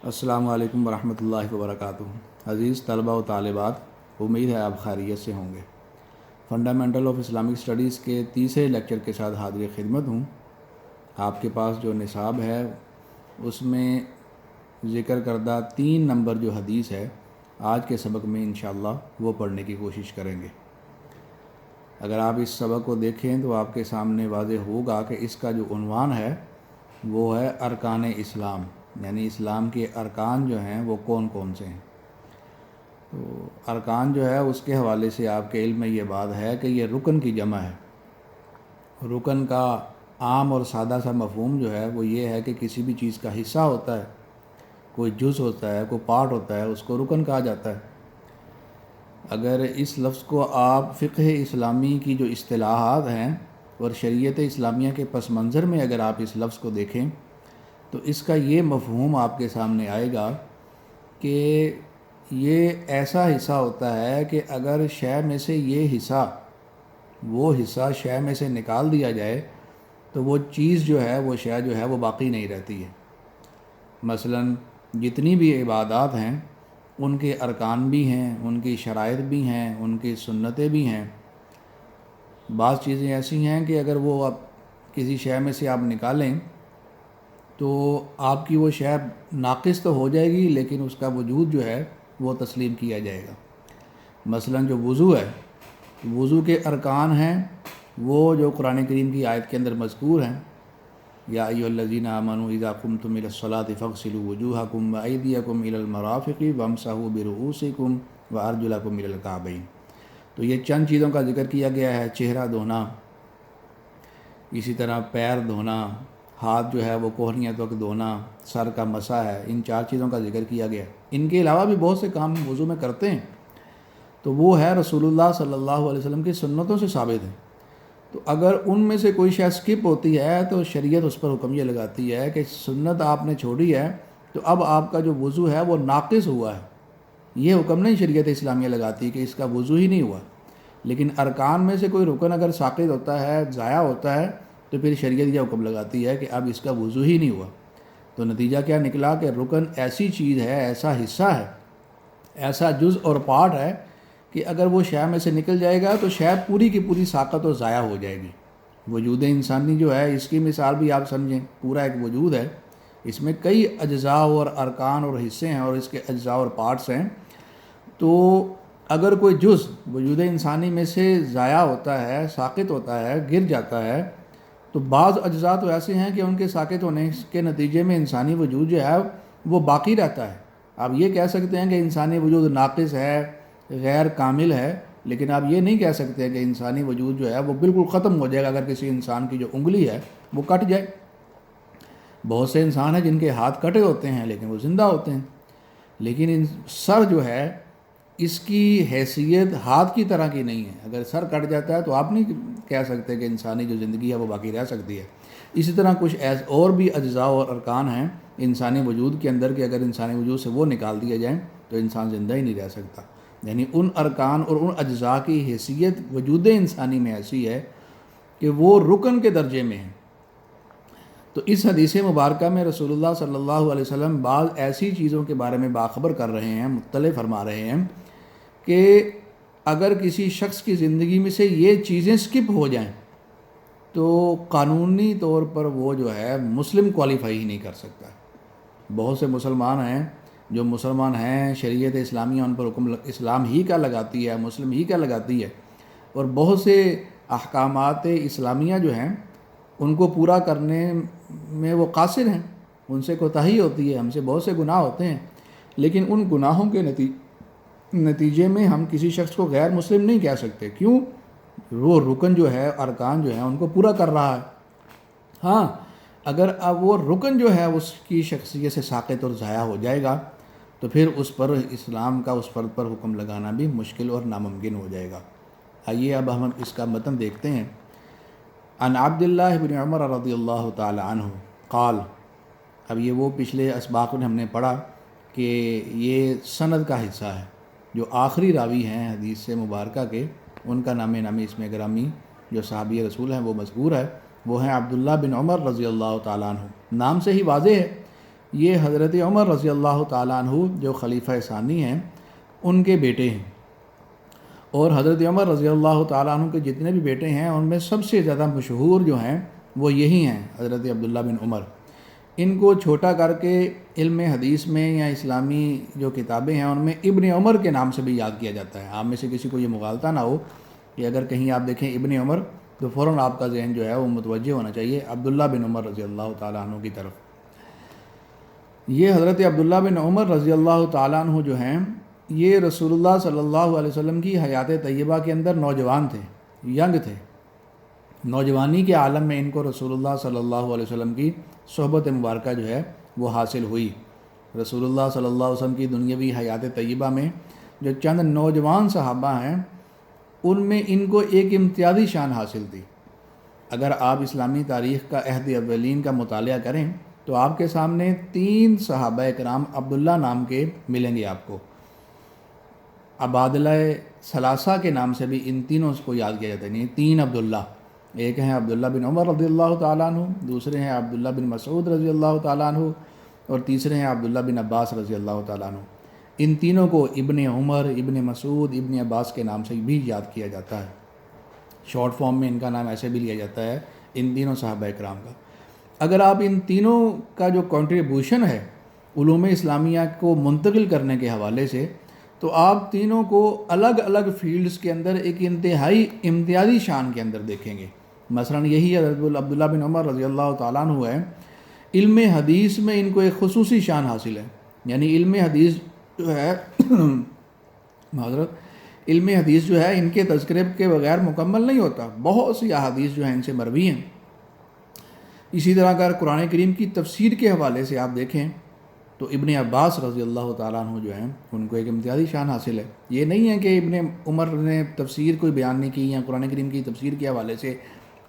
السلام علیکم ورحمۃ اللہ وبرکاتہ۔ عزیز طلباء و طالبات، امید ہے آپ خیریت سے ہوں گے۔ فنڈامنٹل آف اسلامک اسٹڈیز کے تیسرے لیکچر کے ساتھ حاضر خدمت ہوں۔ آپ کے پاس جو نصاب ہے اس میں ذکر کردہ 3 نمبر جو حدیث ہے آج کے سبق میں انشاءاللہ وہ پڑھنے کی کوشش کریں گے۔ اگر آپ اس سبق کو دیکھیں تو آپ کے سامنے واضح ہوگا کہ اس کا جو عنوان ہے وہ ہے ارکان اسلام، یعنی اسلام کے ارکان جو ہیں وہ کون کون سے ہیں۔ تو ارکان جو ہے اس کے حوالے سے آپ کے علم میں یہ بات ہے کہ یہ رکن کی جمع ہے۔ رکن کا عام اور سادہ سا مفہوم جو ہے وہ یہ ہے کہ کسی بھی چیز کا حصہ ہوتا ہے، کوئی جز ہوتا ہے، کوئی پارٹ ہوتا ہے، اس کو رکن کہا جاتا ہے۔ اگر اس لفظ کو آپ فقہ اسلامی کی جو اصطلاحات ہیں اور شریعت اسلامیہ کے پس منظر میں اگر آپ اس لفظ کو دیکھیں تو اس کا یہ مفہوم آپ کے سامنے آئے گا کہ یہ ایسا حصہ ہوتا ہے کہ اگر شے میں سے یہ حصہ، وہ حصہ شے میں سے نکال دیا جائے تو وہ چیز جو ہے، وہ شے جو ہے وہ باقی نہیں رہتی ہے۔ مثلا جتنی بھی عبادات ہیں ان کے ارکان بھی ہیں، ان کی شرائط بھی ہیں، ان کی سنتیں بھی ہیں۔ بعض چیزیں ایسی ہیں کہ اگر وہ آپ کسی شے میں سے آپ نکالیں تو آپ کی وہ شے ناقص تو ہو جائے گی لیکن اس کا وجود جو ہے وہ تسلیم کیا جائے گا۔ مثلا جو وضو ہے، وضو کے ارکان ہیں وہ جو قرآن کریم کی آیت کے اندر مذکور ہیں، یا ایھا الذین آمنوا اذا قمتم الی الصلاۃ فاغسلوا وجوہکم وایدیکم الی المرافق وامسحوا برؤوسکم وارجلکم الی الکعبین۔ تو یہ چند چیزوں کا ذکر کیا گیا ہے، چہرہ دھونا، اسی طرح پیر دھونا، ہاتھ جو ہے وہ کوہنیوں تک دھونا، سر کا مسح ہے، ان 4 چیزوں کا ذکر کیا گیا ہے۔ ان کے علاوہ بھی بہت سے کام وضو میں کرتے ہیں تو وہ ہے رسول اللہ صلی اللہ علیہ وسلم کی سنتوں سے ثابت ہیں۔ تو اگر ان میں سے کوئی شے اسکپ ہوتی ہے تو شریعت اس پر حکم یہ لگاتی ہے کہ سنت آپ نے چھوڑی ہے تو اب آپ کا جو وضو ہے وہ ناقص ہوا ہے۔ یہ حکم نہیں شریعت اسلامیہ لگاتی کہ اس کا وضو ہی نہیں ہوا، لیکن ارکان میں سے کوئی رکن اگر ساقط ہوتا ہے، ضائع ہوتا ہے، تو پھر شریعت یہ حکم لگاتی ہے کہ اب اس کا وضو ہی نہیں ہوا۔ تو نتیجہ کیا نکلا کہ رکن ایسی چیز ہے، ایسا حصہ ہے، ایسا جز اور پارٹ ہے کہ اگر وہ شے میں سے نکل جائے گا تو شے پوری کی پوری ساقط و ضائع ہو جائے گی۔ وجود انسانی جو ہے اس کی مثال بھی آپ سمجھیں، پورا ایک وجود ہے، اس میں کئی اجزاء اور ارکان اور حصے ہیں اور اس کے اجزاء اور پارٹس ہیں۔ تو اگر کوئی جز وجود انسانی میں سے ضائع ہوتا ہے، ساقط ہوتا ہے، گر جاتا ہے، تو بعض اجزاء تو ایسے ہیں کہ ان کے ساقط ہونے کے نتیجے میں انسانی وجود جو ہے وہ باقی رہتا ہے۔ آپ یہ کہہ سکتے ہیں کہ انسانی وجود ناقص ہے، غیر کامل ہے، لیکن آپ یہ نہیں کہہ سکتے کہ انسانی وجود جو ہے وہ بالکل ختم ہو جائے گا اگر کسی انسان کی جو انگلی ہے وہ کٹ جائے۔ بہت سے انسان ہیں جن کے ہاتھ کٹے ہوتے ہیں لیکن وہ زندہ ہوتے ہیں، لیکن سر جو ہے اس کی حیثیت ہاتھ کی طرح کی نہیں ہے۔ اگر سر کٹ جاتا ہے تو آپ نہیں کہہ سکتے کہ انسانی جو زندگی ہے وہ باقی رہ سکتی ہے۔ اسی طرح کچھ اور بھی اجزاء اور ارکان ہیں انسانی وجود کے اندر کہ اگر انسانی وجود سے وہ نکال دیے جائیں تو انسان زندہ ہی نہیں رہ سکتا۔ یعنی ان ارکان اور ان اجزاء کی حیثیت وجود انسانی میں ایسی ہے کہ وہ رکن کے درجے میں ہیں۔ تو اس حدیث مبارکہ میں رسول اللہ صلی اللہ علیہ وسلم بعض ایسی چیزوں کے بارے میں باخبر کر رہے ہیں، مطلع فرما رہے ہیں کہ اگر کسی شخص کی زندگی میں سے یہ چیزیں اسکپ ہو جائیں تو قانونی طور پر وہ جو ہے مسلم کوالیفائی ہی نہیں کر سکتا۔ بہت سے مسلمان ہیں جو مسلمان ہیں، شریعت اسلامیہ ان پر حکم اسلام ہی کا لگاتی ہے، مسلم ہی کا لگاتی ہے، اور بہت سے احکامات اسلامیہ جو ہیں ان کو پورا کرنے میں وہ قاصر ہیں، ان سے کوتاہی ہوتی ہے، ہم سے بہت سے گناہ ہوتے ہیں، لیکن ان گناہوں کے نتیجے میں ہم کسی شخص کو غیر مسلم نہیں کہہ سکتے۔ کیوں؟ وہ رکن جو ہے، ارکان جو ہیں ان کو پورا کر رہا ہے۔ ہاں، اگر اب وہ رکن جو ہے اس کی شخصیت سے ساقط اور ضائع ہو جائے گا تو پھر اس پر اسلام کا اس فرد پر حکم لگانا بھی مشکل اور ناممکن ہو جائے گا۔ آئیے اب ہم اس کا متن دیکھتے ہیں۔ عن عبداللہ بن عمر رضی اللہ تعالی عنہ قال، اب یہ وہ پچھلے اسباق میں ہم نے پڑھا کہ یہ سند کا حصہ ہے، جو آخری راوی ہیں حدیث سے مبارکہ کے ان کا نام نامی اس میں گرامی جو صحابی رسول ہیں وہ مذکور ہے، وہ ہیں عبداللہ بن عمر رضی اللہ تعالیٰ عنہ۔ نام سے ہی واضح ہے یہ حضرت عمر رضی اللہ تعالیٰ عنہ جو خلیفہ ثانی ہیں ان کے بیٹے ہیں، اور حضرت عمر رضی اللہ تعالیٰ عنہ کے جتنے بھی بیٹے ہیں ان میں سب سے زیادہ مشہور جو ہیں وہ یہی ہیں، حضرت عبداللہ بن عمر۔ ان کو چھوٹا کر کے علم حدیث میں یا اسلامی جو کتابیں ہیں ان میں ابن عمر کے نام سے بھی یاد کیا جاتا ہے۔ آپ میں سے کسی کو یہ مغالطہ نہ ہو کہ اگر کہیں آپ دیکھیں ابن عمر تو فوراً آپ کا ذہن جو ہے وہ متوجہ ہونا چاہیے عبداللہ بن عمر رضی اللہ تعالیٰ عنہ کی طرف۔ یہ حضرت عبداللہ بن عمر رضی اللہ تعالیٰ عنہ جو ہیں یہ رسول اللہ صلی اللہ علیہ وسلم کی حیات طیبہ کے اندر نوجوان تھے، ینگ تھے۔ نوجوانی کے عالم میں ان کو رسول اللہ صلی اللہ علیہ وسلم کی صحبت مبارکہ جو ہے وہ حاصل ہوئی۔ رسول اللہ صلی اللہ علیہ وسلم کی دنیاوی حیات طیبہ میں جو چند نوجوان صحابہ ہیں ان میں ان کو ایک امتیازی شان حاصل تھی۔ اگر آپ اسلامی تاریخ کا عہد اولین کا مطالعہ کریں تو آپ کے سامنے 3 صحابہ کرام عبداللہ نام کے ملیں گے آپ کو۔ عبادلہ ثلاثہ کے نام سے بھی ان تینوں کو یاد کیا جاتا ہے، یعنی 3 عبداللہ۔ ایک ہیں عبداللہ بن عمر رضی اللہ تعالیٰ عنہ، دوسرے ہیں عبداللہ بن مسعود رضی اللہ تعالیٰ عنہ، اور تیسرے ہیں عبداللہ بن عباس رضی اللہ تعالیٰ عنہ۔ ان تینوں کو ابن عمر، ابن مسعود، ابن عباس کے نام سے بھی یاد کیا جاتا ہے، شارٹ فارم میں ان کا نام ایسے بھی لیا جاتا ہے ان تینوں صحابہ کرام کا۔ اگر آپ ان تینوں کا جو کنٹریبیوشن ہے علوم اسلامیہ کو منتقل کرنے کے حوالے سے، تو آپ تینوں کو الگ الگ فیلڈز کے اندر ایک انتہائی امتیازی شان کے اندر دیکھیں گے۔ مثلا یہی حضرت عبداللہ بن عمر رضی اللہ تعالیٰ عنہ ہے، علم حدیث میں ان کو ایک خصوصی شان حاصل ہے، یعنی علم حدیث جو ہے معذرت علم حدیث جو ہے ان کے تذکرے کے بغیر مکمل نہیں ہوتا، بہت سی احادیث جو ہیں ان سے مروی ہیں۔ اسی طرح اگر قرآن کریم کی تفسیر کے حوالے سے آپ دیکھیں تو ابن عباس رضی اللہ تعالیٰ عنہ جو ہیں ان کو ایک امتیازی شان حاصل ہے۔ یہ نہیں ہے کہ ابن عمر نے تفسیر کوئی بیان نہیں کی یا قرآن کریم کی تفسیر کے حوالے سے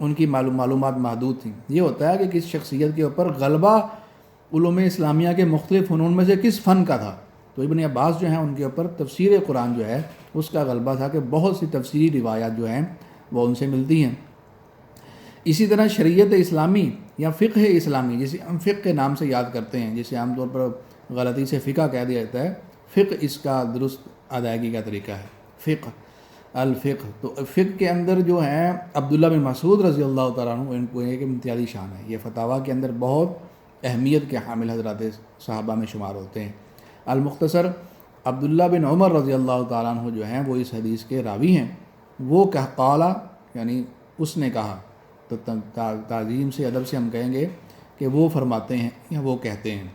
ان کی معلومات محدود تھیں۔ یہ ہوتا ہے کہ کس شخصیت کے اوپر غلبہ علوم اسلامیہ کے مختلف فنون میں سے کس فن کا تھا، تو ابن عباس جو ہیں ان کے اوپر تفسیر قرآن جو ہے اس کا غلبہ تھا کہ بہت سی تفسیری روایات جو ہیں وہ ان سے ملتی ہیں۔ اسی طرح شریعت اسلامی یا فقہ اسلامی، جسے ہم فقہ کے نام سے یاد کرتے ہیں، جسے عام طور پر غلطی سے فقہ کہہ دیا جاتا ہے، فقہ اس کا درست ادائیگی کا طریقہ ہے، فقہ الفقہ۔ تو فقہ کے اندر جو ہیں عبداللہ بن مسعود رضی اللہ تعالیٰ عنہ ان کو ایک امتیازی شان ہے، یہ فتاویٰ کے اندر بہت اہمیت کے حامل حضرات صحابہ میں شمار ہوتے ہیں۔ المختصر عبداللہ بن عمر رضی اللہ تعالیٰ عنہ جو ہیں وہ اس حدیث کے راوی ہیں۔ وہ قالا یعنی اس نے کہا، تو تعظیم سے ادب سے ہم کہیں گے کہ وہ فرماتے ہیں یا وہ کہتے ہیں،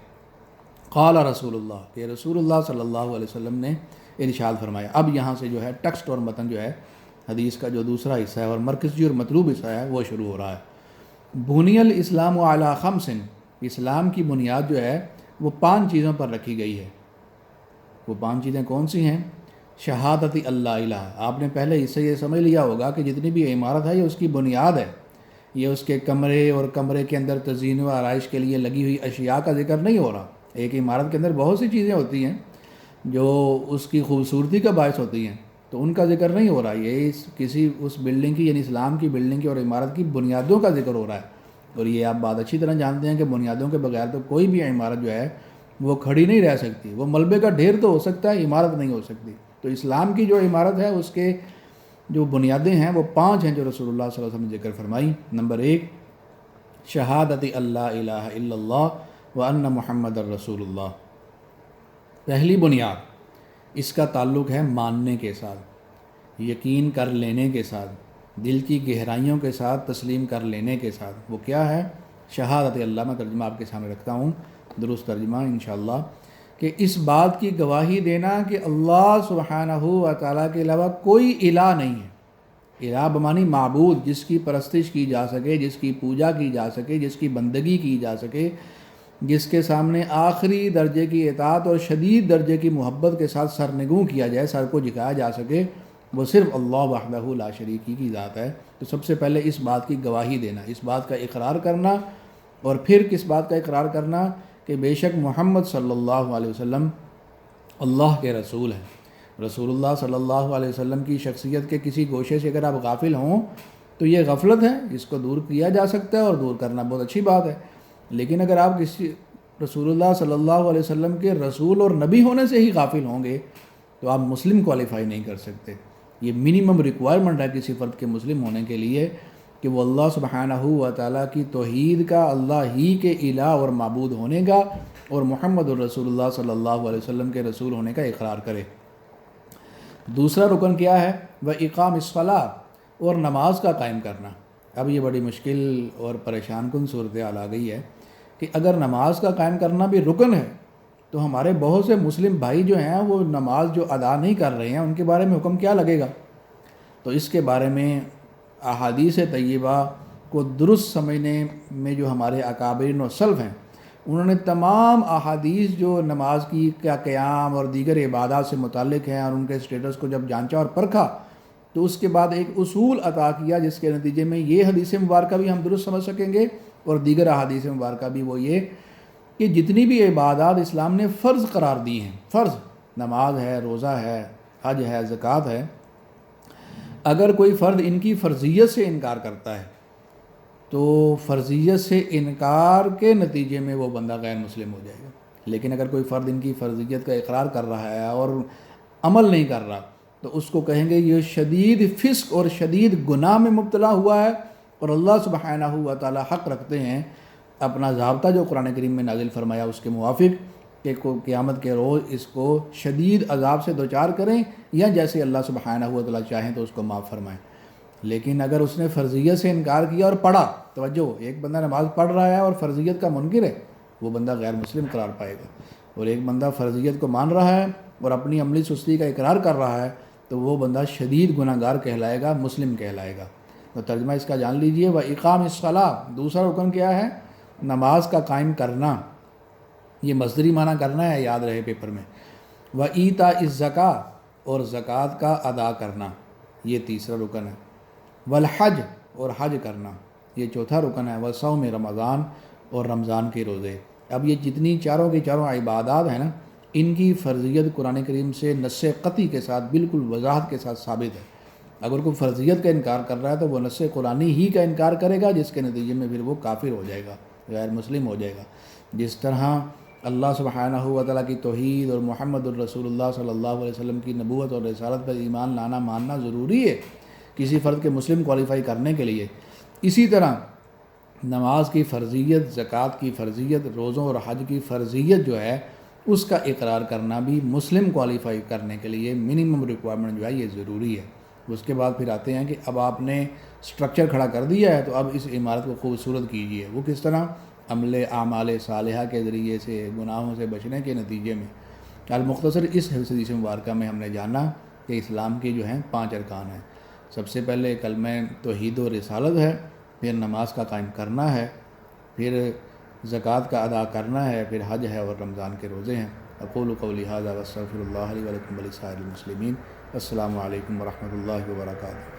قال رسول اللہ، کہ رسول اللہ صلی اللہ علیہ وسلم نے ارشاد فرمایا۔ اب یہاں سے جو ہے ٹیکسٹ اور متن جو ہے حدیث کا جو دوسرا حصہ ہے اور مرکزی اور مطلوب حصہ ہے وہ شروع ہو رہا ہے۔ بنی الاسلام علی خمس، اسلام کی بنیاد جو ہے وہ 5 چیزوں پر رکھی گئی ہے۔ وہ 5 چیزیں کون سی ہیں؟ شہادت اللہ الہ، آپ نے پہلے اس سے یہ سمجھ لیا ہوگا کہ جتنی بھی عمارت ہے یہ اس کی بنیاد ہے، یہ اس کے کمرے اور کمرے کے اندر تزئین و آرائش کے لیے لگی ہوئی اشیاء کا ذکر نہیں ہو رہا۔ ایک عمارت کے اندر بہت سی چیزیں ہوتی ہیں جو اس کی خوبصورتی کا باعث ہوتی ہیں، تو ان کا ذکر نہیں ہو رہا، یہ کسی اس بلڈنگ کی یعنی اسلام کی بلڈنگ کی اور عمارت کی بنیادوں کا ذکر ہو رہا ہے۔ اور یہ آپ بات اچھی طرح جانتے ہیں کہ بنیادوں کے بغیر تو کوئی بھی عمارت جو ہے وہ کھڑی نہیں رہ سکتی، وہ ملبے کا ڈھیر تو ہو سکتا ہے، عمارت نہیں ہو سکتی۔ تو اسلام کی جو عمارت ہے اس کے جو بنیادیں ہیں وہ 5 ہیں جو رسول اللہ صلی اللہ علیہ وسلم نے ذکر فرمائی۔ نمبر 1 شہادت اللہ الہ الا اللہ وان محمد الرسول اللہ، پہلی بنیاد اس کا تعلق ہے ماننے کے ساتھ، یقین کر لینے کے ساتھ، دل کی گہرائیوں کے ساتھ تسلیم کر لینے کے ساتھ۔ وہ کیا ہے؟ شہادت اللہ، میں ترجمہ آپ کے سامنے رکھتا ہوں، درست ترجمہ انشاءاللہ، کہ اس بات کی گواہی دینا کہ اللہ سبحانہ و تعالیٰ کے علاوہ کوئی الہ نہیں ہے۔ الہ بمانی معبود، جس کی پرستش کی جا سکے، جس کی پوجا کی جا سکے، جس کی بندگی کی جا سکے، جس کے سامنے آخری درجے کی اطاعت اور شدید درجے کی محبت کے ساتھ سرنگوں کیا جائے، سر کو جھکایا جا سکے، وہ صرف اللہ وحدہ لا شریک کی ذات ہے۔ تو سب سے پہلے اس بات کی گواہی دینا، اس بات کا اقرار کرنا، اور پھر کس بات کا اقرار کرنا کہ بے شک محمد صلی اللہ علیہ وسلم اللہ کے رسول ہیں۔ رسول اللہ صلی اللہ علیہ وسلم کی شخصیت کے کسی گوشے سے اگر آپ غافل ہوں تو یہ غفلت ہے، اس کو دور کیا جا سکتا ہے اور دور کرنا بہت اچھی بات ہے۔ لیکن اگر آپ رسول اللہ صلی اللہ علیہ وسلم کے رسول اور نبی ہونے سے ہی غافل ہوں گے تو آپ مسلم کوالیفائی نہیں کر سکتے۔ یہ منیمم ریکوائرمنٹ ہے کسی فرد کے مسلم ہونے کے لیے کہ وہ اللہ سبحانہ و تعالیٰ کی توحید کا، اللہ ہی کے الہ اور معبود ہونے کا اور محمد الرسول اللہ صلی اللہ علیہ وسلم کے رسول ہونے کا اقرار کرے۔ دوسرا رکن کیا ہے؟ وہ اقام الصلاۃ، اور نماز کا قائم کرنا۔ اب یہ بڑی مشکل اور پریشان کن صورتحال آ گئی ہے کہ اگر نماز کا قائم کرنا بھی رکن ہے تو ہمارے بہت سے مسلم بھائی جو ہیں وہ نماز جو ادا نہیں کر رہے ہیں ان کے بارے میں حکم کیا لگے گا؟ تو اس کے بارے میں احادیث طیبہ کو درست سمجھنے میں جو ہمارے اکابرین و سلف ہیں انہوں نے تمام احادیث جو نماز کی کیا قیام اور دیگر عبادات سے متعلق ہیں اور ان کے سٹیٹس کو جب جانچا اور پرکھا تو اس کے بعد ایک اصول عطا کیا جس کے نتیجے میں یہ حدیث مبارکہ بھی ہم درست سمجھ سکیں گے اور دیگر احادیث مبارکہ بھی، وہ یہ کہ جتنی بھی عبادات اسلام نے فرض قرار دی ہیں، فرض نماز ہے، روزہ ہے، حج ہے، زکوٰۃ ہے، اگر کوئی فرد ان کی فرضیت سے انکار کرتا ہے تو فرضیت سے انکار کے نتیجے میں وہ بندہ غیر مسلم ہو جائے گا۔ لیکن اگر کوئی فرد ان کی فرضیت کا اقرار کر رہا ہے اور عمل نہیں کر رہا تو اس کو کہیں گے یہ شدید فسق اور شدید گناہ میں مبتلا ہوا ہے، اور اللہ سبحانہ و تعالی حق رکھتے ہیں اپنا ضابطہ جو قرآن کریم میں نازل فرمایا اس کے موافق کہ قیامت کے روز اس کو شدید عذاب سے دوچار کریں یا جیسے اللہ سبحانہ و تعالی چاہیں تو اس کو معاف فرمائیں۔ لیکن اگر اس نے فرضیت سے انکار کیا اور پڑھا، توجہ، ایک بندہ نماز پڑھ رہا ہے اور فرضیت کا منکر ہے، وہ بندہ غیر مسلم قرار پائے گا، اور ایک بندہ فرضیت کو مان رہا ہے اور اپنی عملی سستی کا اقرار کر رہا ہے تو وہ بندہ شدید گناہ گار کہلائے گا، مسلم کہلائے گا۔ تو ترجمہ اس کا جان لیجئے، وہ اقام الصلاۃ، دوسرا رکن کیا ہے؟ نماز کا قائم کرنا، یہ مصدری معنی کرنا ہے، یاد رہے پیپر میں۔ و ایتاء الزکاۃ، اور زکوٰۃ کا ادا کرنا، یہ تیسرا رکن ہے۔ والحج، اور حج کرنا، یہ چوتھا رکن ہے۔ وصوم رمضان، اور رمضان کے روزے۔ اب یہ جتنی چاروں کی چاروں عبادات ہیں نا، ان کی فرضیت قرآن کریم سے نص قطعی کے ساتھ بالکل وضاحت کے ساتھ ثابت ہے۔ اگر کوئی فرضیت کا انکار کر رہا ہے تو وہ نص قرآنی ہی کا انکار کرے گا، جس کے نتیجے میں پھر وہ کافر ہو جائے گا، غیر مسلم ہو جائے گا۔ جس طرح اللہ سبحانہ و تعالیٰ کی توحید اور محمد الرسول اللہ صلی اللہ علیہ وسلم کی نبوت اور رسالت پر ایمان لانا ماننا ضروری ہے کسی فرد کے مسلم کوالیفائی کرنے کے لیے، اسی طرح نماز کی فرضیت، زکوٰۃ کی فرضیت، روزوں اور حج کی فرضیت جو ہے اس کا اقرار کرنا بھی مسلم کوالیفائی کرنے کے لیے منیمم ریکوائرمنٹ جو ہے یہ ضروری ہے۔ اس کے بعد پھر آتے ہیں کہ اب آپ نے سٹرکچر کھڑا کر دیا ہے تو اب اس عمارت کو خوبصورت کیجیے۔ وہ کس طرح؟ عمل اعمال صالحہ کے ذریعے سے، گناہوں سے بچنے کے نتیجے میں۔ المختصر اس حدیث مبارکہ میں ہم نے جانا کہ اسلام کے جو ہیں 5 ارکان ہیں۔ سب سے پہلے کلمہ توحید و رسالت ہے، پھر نماز کا قائم کرنا ہے، پھر زکوٰۃ کا ادا کرنا ہے، پھر حج ہے اور رمضان کے روزے ہیں۔ اقول قولی ھذا واستغفر اللہ لی ولکم ولسائر المسلمین۔ السلام علیکم ورحمۃ اللہ وبرکاتہ۔